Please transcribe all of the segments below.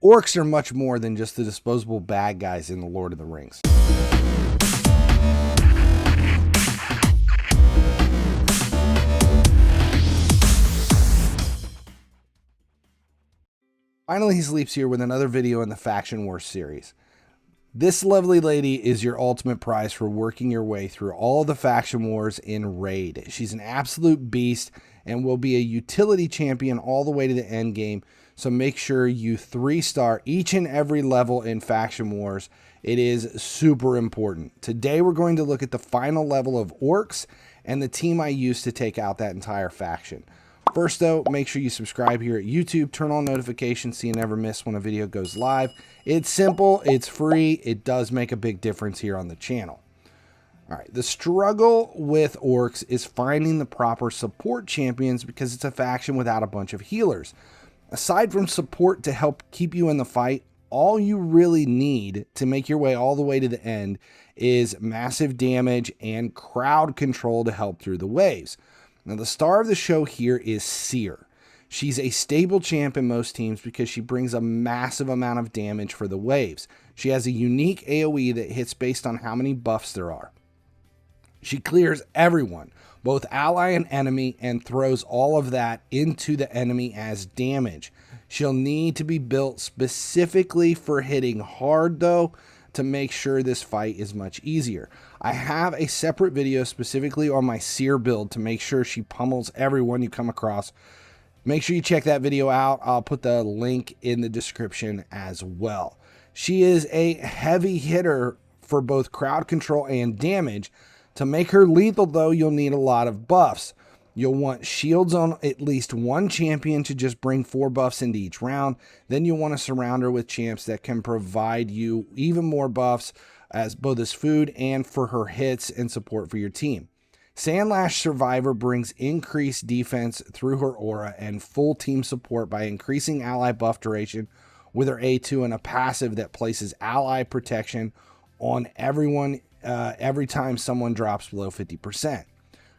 Orcs are much more than just the disposable bad guys in the Lord of the Rings. Finally, he sleeps here with another video in the Faction Wars series. This lovely lady is your ultimate prize for working your way through all the Faction Wars in Raid. She's an absolute beast and will be a utility champion all the way to the end game, so make sure you 3-star each and every level in Faction Wars. It is super important. Today we're going to look at the final level of Orcs and the team I used to take out that entire faction. First though, make sure you subscribe here at YouTube, turn on notifications so you never miss when a video goes live. It's simple, it's free, it does make a big difference here on the channel. Alright, the struggle with Orcs is finding the proper support champions because it's a faction without a bunch of healers. Aside from support to help keep you in the fight, all you really need to make your way all the way to the end is massive damage and crowd control to help through the waves. Now, the star of the show here is Seer. She's a stable champ in most teams because she brings a massive amount of damage for the waves. She has a unique AoE that hits based on how many buffs there are. She clears everyone, both ally and enemy, and throws all of that into the enemy as damage. She'll need to be built specifically for hitting hard, though, to make sure this fight is much easier. I have a separate video specifically on my Seer build to make sure she pummels everyone you come across. Make sure you check that video out. I'll put the link in the description as well. She is a heavy hitter for both crowd control and damage. To make her lethal, though, you'll need a lot of buffs. You'll want shields on at least one champion to just bring 4 buffs into each round. Then you'll want to surround her with champs that can provide you even more buffs as both as food and for her hits and support for your team. Sandlash Survivor brings increased defense through her aura and full team support by increasing ally buff duration with her A2 and a passive that places ally protection on everyone every time someone drops below 50%.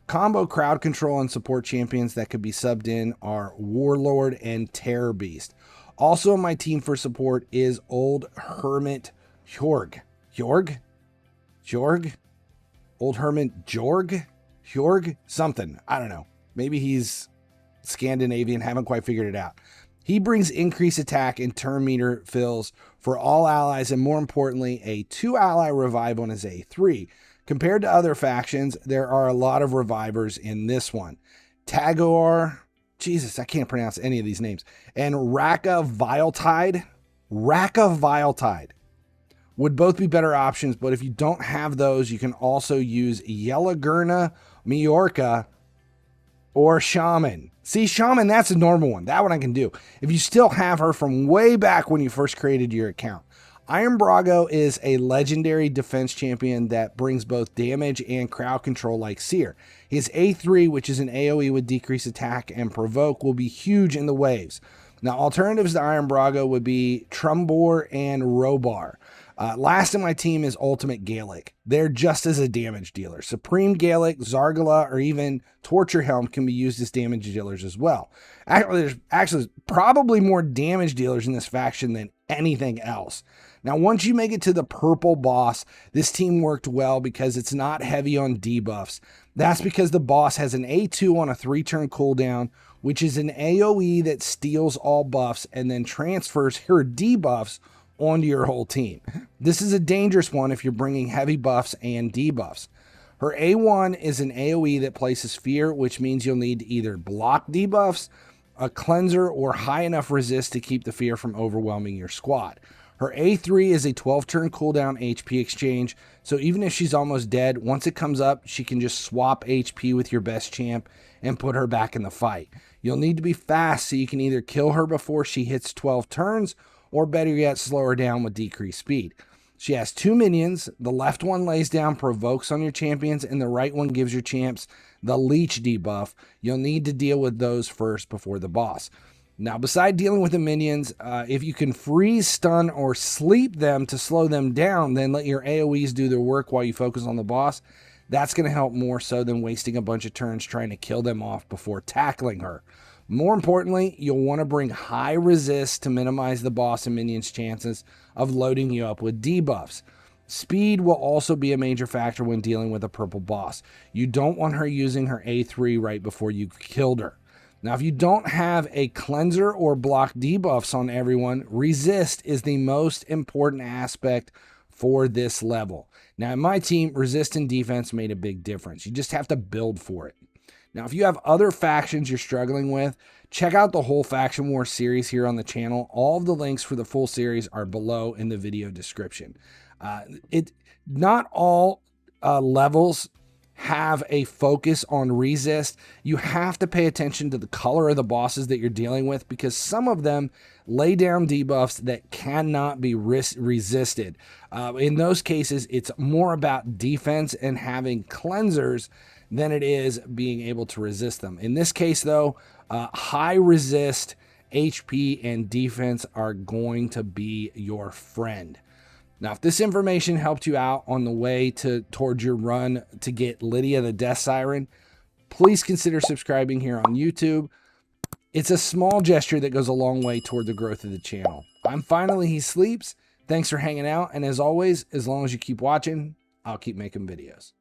Combo crowd control and support champions that could be subbed in are Warlord and Terror Beast. Also on my team for support is Old Hermit Hjorg. Old Hermit Hjorg? Something. I don't know. Maybe he's Scandinavian. Haven't quite figured it out. He brings increased attack and turn meter fills for all allies, and more importantly, a 2-ally revive on his A3. Compared to other factions, there are a lot of revivers in this one. Tagor, Jesus, I can't pronounce any of these names, and Raka Viletide would both be better options, but if you don't have those, you can also use Yelagurna, Miorca, or Shaman. See, Shaman, that's a normal one. That one I can do. If you still have her from way back when you first created your account. Iron Brago is a legendary defense champion that brings both damage and crowd control like Seer. His A3, which is an AoE with decreased attack and provoke, will be huge in the waves. Now, alternatives to Iron Brago would be Trumbor and Robar. Last in my team is Ultimate Gaelic. They're just as a damage dealer. Supreme Gaelic, Zargala, or even Torture Helm can be used as damage dealers as well. There's probably more damage dealers in this faction than anything else. Now, once you make it to the purple boss, this team worked well because it's not heavy on debuffs. That's because the boss has an A2 on a 3-turn cooldown, which is an AoE that steals all buffs and then transfers her debuffs onto your whole team. This is a dangerous one if you're bringing heavy buffs and debuffs. Her A1 is an AoE that places fear, which means you'll need to either block debuffs, a cleanser, or high enough resist to keep the fear from overwhelming your squad. Her A3 is a 12-turn cooldown HP exchange, so even if she's almost dead, once it comes up, she can just swap HP with your best champ and put her back in the fight. You'll need to be fast so you can either kill her before she hits 12 turns, or better yet, slow her down with decreased speed. She has 2 minions. The left one lays down provokes on your champions, and the right one gives your champs the leech debuff. You'll need to deal with those first before the boss. Now, beside dealing with the minions, if you can freeze, stun, or sleep them to slow them down, then let your AoEs do their work while you focus on the boss. That's going to help more so than wasting a bunch of turns trying to kill them off before tackling her. More importantly, you'll want to bring high resist to minimize the boss and minions' chances of loading you up with debuffs. Speed will also be a major factor when dealing with a purple boss. You don't want her using her A3 right before you killed her. Now, if you don't have a cleanser or block debuffs on everyone, resist is the most important aspect for this level. Now, in my team, resist and defense made a big difference. You just have to build for it. Now, if you have other factions you're struggling with, check out the whole Faction War series here on the channel. All of the links for the full series are below in the video description. Not all levels have a focus on resist. You have to pay attention to the color of the bosses that you're dealing with, because some of them lay down debuffs that cannot be resisted. In those cases, it's more about defense and having cleansers than it is being able to resist them. In this case, though, high resist, HP, and defense are going to be your friend. Now, if this information helped you out on the way towards your run to get Lydia the Death Siren, please consider subscribing here on YouTube. It's a small gesture that goes a long way toward the growth of the channel. I'm Finally He Sleeps. Thanks for hanging out, and as always, as long as you keep watching, I'll keep making videos.